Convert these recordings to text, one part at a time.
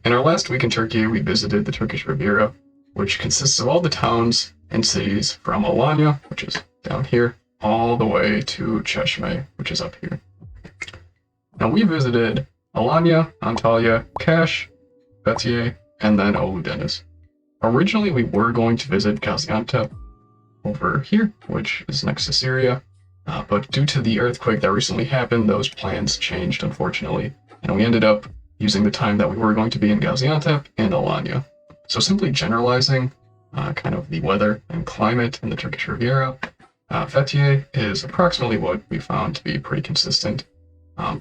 In our last week in Turkey, we visited the Turkish Riviera, which consists of all the towns and cities from Alanya, which is down here, all the way to Çeşme, which is up here. Now we visited Alanya, Antalya, Kaş, Fethiye, and then Oludeniz. Originally, we were going to visit Gaziantep over here, which is next to Syria, but due to the earthquake that recently happened, those plans changed, unfortunately, and we ended up using the time that we were going to be in Gaziantep and Alanya. So simply generalizing kind of the weather and climate in the Turkish Riviera, Fethiye is approximately what we found to be pretty consistent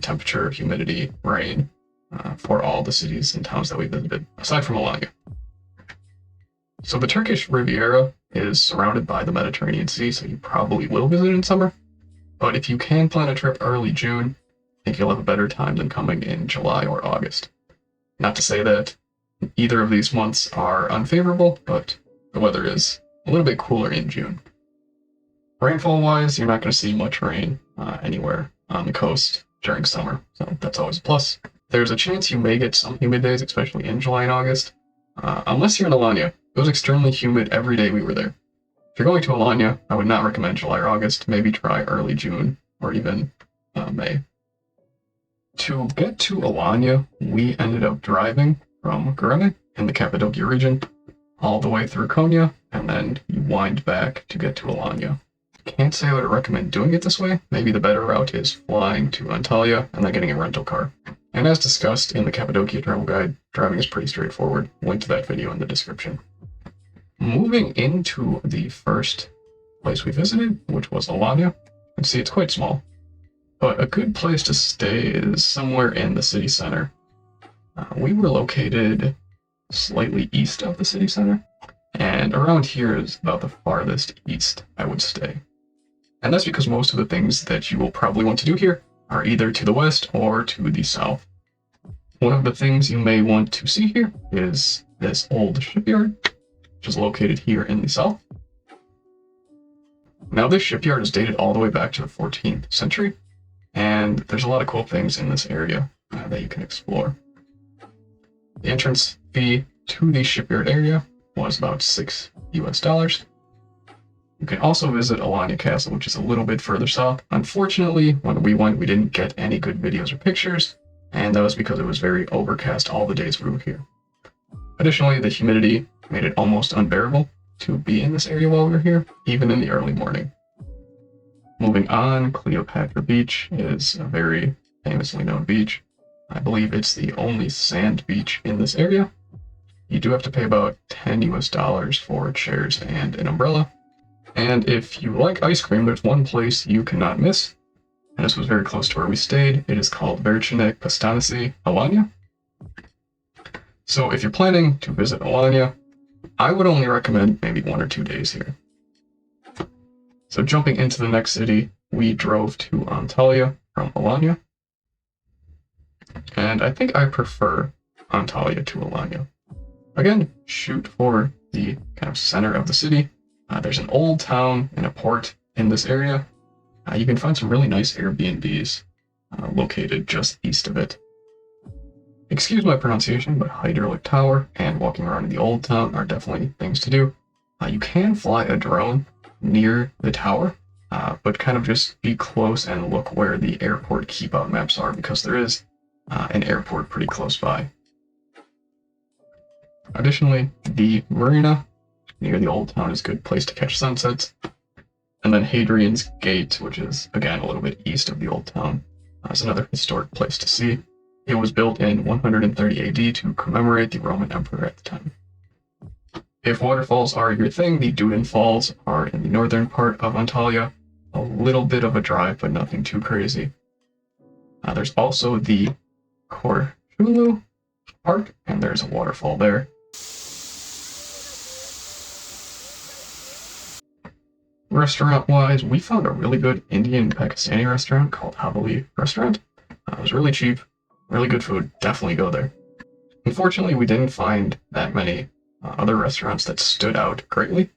temperature, humidity, rain for all the cities and towns that we visited, aside from Alanya. So the Turkish Riviera is surrounded by the Mediterranean Sea, so you probably will visit in summer. But if you can plan a trip early June, I think you'll have a better time than coming in July or August. Not to say that either of these months are unfavorable, but the weather is a little bit cooler in June. Rainfall-wise, you're not going to see much rain anywhere on the coast during summer, so that's always a plus. There's a chance you may get some humid days, especially in July and August, unless you're in Alanya. It was extremely humid every day we were there. If you're going to Alanya, I would not recommend July or August. Maybe try early June or even May. To get to Alanya, we ended up driving from Göreme in the Cappadocia region all the way through Konya, and then you wind back to get to Alanya. Can't say I would recommend doing it this way. Maybe the better route is flying to Antalya and then getting a rental car. And as discussed in the Cappadocia travel guide, driving is pretty straightforward. Link to that video in the description. Moving into the first place we visited, which was Alanya, you can see it's quite small. But a good place to stay is somewhere in the city center. We were located slightly east of the city center, and around here is about the farthest east I would stay. And that's because most of the things that you will probably want to do here are either to the west or to the south. One of the things you may want to see here is this old shipyard, which is located here in the south. Now this shipyard is dated all the way back to the 14th century, and there's a lot of cool things in this area that you can explore. The entrance fee to the shipyard area was about $6. You can also visit Alanya Castle, which is a little bit further south. Unfortunately, when we went, we didn't get any good videos or pictures, and that was because it was very overcast all the days we were here. Additionally, the humidity made it almost unbearable to be in this area while we were here, even in the early morning. Moving on, Cleopatra Beach is a very famously known beach. I believe it's the only sand beach in this area. You do have to pay about $10 for chairs and an umbrella. And if you like ice cream, there's one place you cannot miss, and this was very close to where we stayed. It is called Vercinek Pastanesi, Alanya. So if you're planning to visit Alanya, I would only recommend maybe 1 or 2 days here. So jumping into the next city, we drove to Antalya from Alanya. And I think I prefer Antalya to Alanya. Again, shoot for the kind of center of the city. There's an old town and a port in this area. You can find some really nice Airbnbs located just east of it. Excuse my pronunciation, but Hydraulic Tower and walking around in the old town are definitely things to do. You can fly a drone near the tower, but kind of just be close and look where the airport keep-out maps are, because there is an airport pretty close by. Additionally, the marina near the old town is a good place to catch sunsets. And then Hadrian's Gate, which is, again, a little bit east of the old town, is another historic place to see. It was built in 130 AD to commemorate the Roman Emperor at the time. If waterfalls are your thing, the Duden Falls are in the northern part of Antalya. A little bit of a drive, but nothing too crazy. There's also the Korçulu Park, and there's a waterfall there. Restaurant-wise, we found a really good Indian Pakistani restaurant called Haveli Restaurant. It was really cheap, really good food. Definitely go there. Unfortunately, we didn't find that many other restaurants that stood out greatly,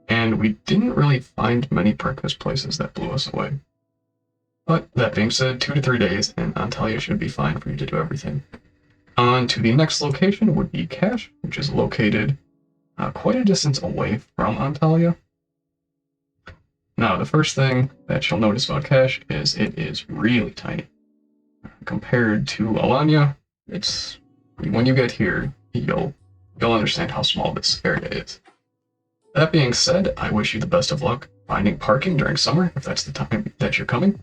and we didn't really find many breakfast places that blew us away. But that being said, 2 to 3 days in Antalya should be fine for you to do everything. On to the next location would be Cash, which is located quite a distance away from Antalya. Now, the first thing that you'll notice about Cash is it is really tiny. Compared to Alanya, it's when you get here, you'll understand how small this area is. That being said, I wish you the best of luck finding parking during summer, if that's the time that you're coming.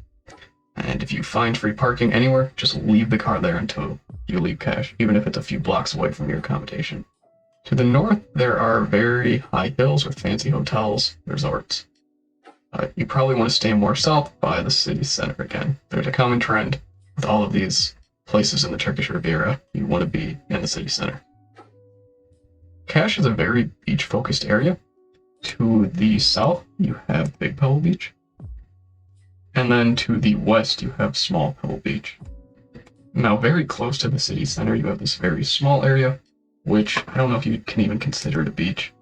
And if you find free parking anywhere, just leave the car there until you leave Cash, even if it's a few blocks away from your accommodation. To the north, there are very high hills with fancy hotels, resorts. You probably want to stay more south by the city center again. There's a common trend with all of these places in the Turkish Riviera. You want to be in the city center. Cash is a very beach-focused area. To the south, you have Big Pebble Beach. And then to the west, you have Small Pebble Beach. Now, very close to the city center, you have this very small area, which I don't know if you can even consider it a beach.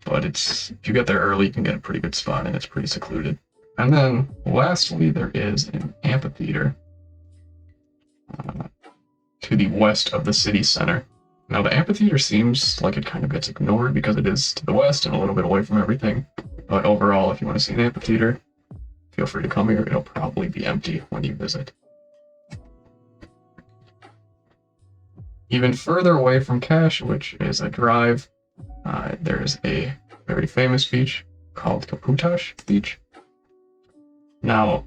But if you get there early, you can get a pretty good spot, and it's pretty secluded. And then, lastly, there is an amphitheater to the west of the city center. Now, the amphitheater seems like it kind of gets ignored because it is to the west and a little bit away from everything. But overall, if you want to see an amphitheater, feel free to come here. It'll probably be empty when you visit. Even further away from Cash, which is a drive, there's a very famous beach called Cappadocia Beach. Now,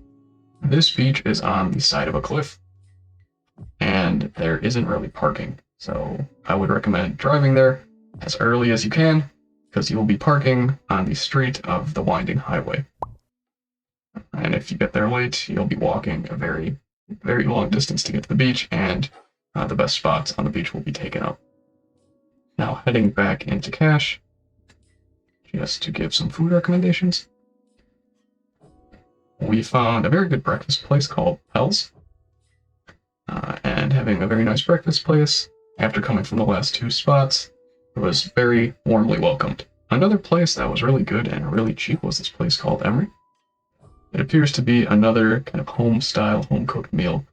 this beach is on the side of a cliff, and there isn't really parking. So I would recommend driving there as early as you can, because you will be parking on the street of the winding highway. And if you get there late, you'll be walking a very, very long distance to get to the beach, and the best spots on the beach will be taken up. Now, heading back into Cash, just to give some food recommendations. We found a very good breakfast place called Pell's, and having a very nice breakfast place, after coming from the last two spots, it was very warmly welcomed. Another place that was really good and really cheap was this place called Emery. It appears to be another kind of home-style, home-cooked meal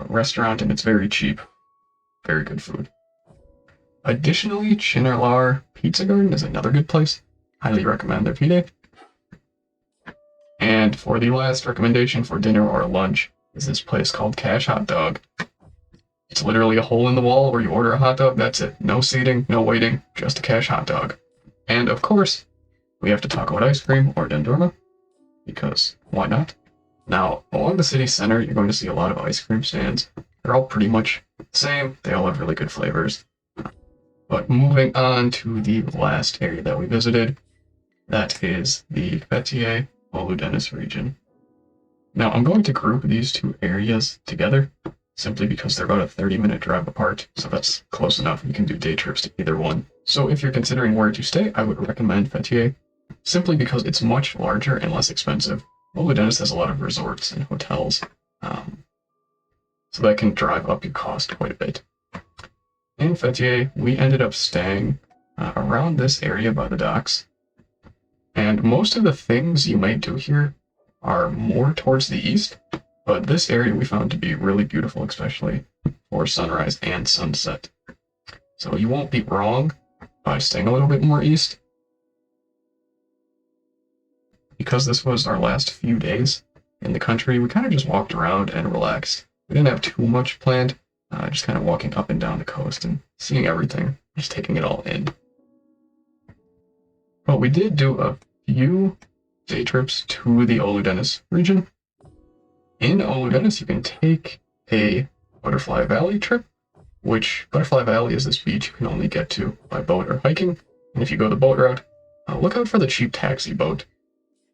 restaurant, and it's very cheap. Very good food. Additionally, Chinarlar Pizza Garden is another good place. Highly recommend their pide. And for the last recommendation for dinner or lunch is this place called Cash Hot Dog. It's literally a hole in the wall where you order a hot dog, that's it. No seating, no waiting, just a Cash hot dog. And of course, we have to talk about ice cream or dendurma, because why not? Now, along the city center, you're going to see a lot of ice cream stands. They're all pretty much the same. They all have really good flavors. But moving on to the last area that we visited, that is the Fethiye and Oludeniz region. Now, I'm going to group these two areas together, simply because they're about a 30-minute drive apart, so that's close enough. You can do day trips to either one. So if you're considering where to stay, I would recommend Fethiye, simply because it's much larger and less expensive. Oludeniz has a lot of resorts and hotels, so that can drive up your cost quite a bit. In Fethiye, we ended up staying around this area by the docks, and most of the things you might do here are more towards the east, but this area we found to be really beautiful, especially for sunrise and sunset. So you won't be wrong by staying a little bit more east. Because this was our last few days in the country, we kind of just walked around and relaxed. We didn't have too much planned, just kind of walking up and down the coast and seeing everything, just taking it all in. But we did do a few day trips to the Oludeniz region. In Oludeniz, you can take a Butterfly Valley trip, which Butterfly Valley is this beach you can only get to by boat or hiking. And if you go the boat route, look out for the cheap taxi boat.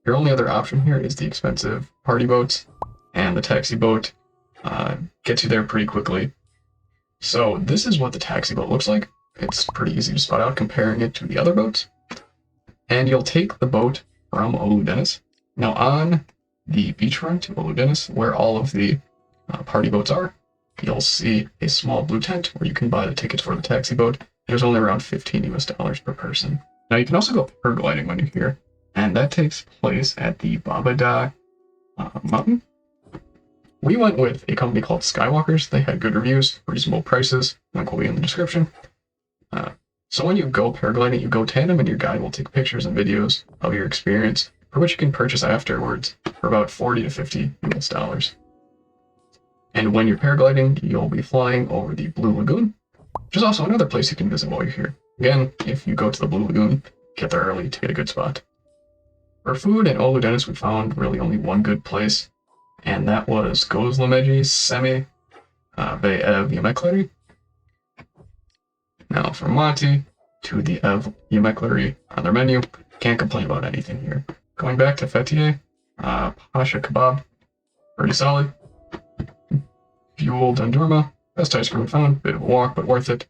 Your only other option here is the expensive party boats, and the taxi boat gets you there pretty quickly. So this is what the taxi boat looks like. It's pretty easy to spot out comparing it to the other boats. And you'll take the boat from Oludeniz. Now on the beachfront to Oludeniz, where all of the party boats are, you'll see a small blue tent where you can buy the tickets for the taxi boat. There's only around $15 per person. Now you can also go paragliding when you're here, and that takes place at the Babada mountain. We went with a company called Skywalkers. They had good reviews, reasonable prices. Link will be in the description. So when you go paragliding, you go tandem and your guide will take pictures and videos of your experience, for which you can purchase afterwards for about 40 to 50 US dollars. And when you're paragliding, you'll be flying over the Blue Lagoon, which is also another place you can visit while you're here. Again, if you go to the Blue Lagoon, get there early to get a good spot. For food in Oludeniz, we found really only one good place, and that was Gözlemeci Semi ve Ev Yemekleri. Now, from Monty to the Ev Yemekleri on their menu, can't complain about anything here. Going back to Fethiye, Pasha Kebab, pretty solid. Fuel Dondurma, best ice cream we found, bit of a walk, but worth it.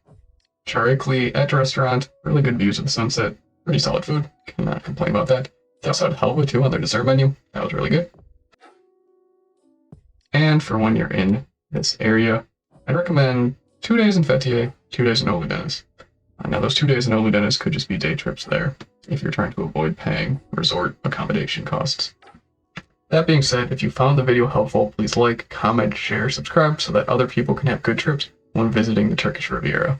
Charikli at the restaurant, really good views of the sunset, pretty solid food, cannot complain about that. They also had halwa too on their dessert menu, that was really good. And for when you're in this area, I'd recommend 2 days in Fethiye, 2 days in Oludeniz. Now those 2 days in Oludeniz could just be day trips there, if you're trying to avoid paying resort accommodation costs. That being said, if you found the video helpful, please like, comment, share, subscribe so that other people can have good trips when visiting the Turkish Riviera.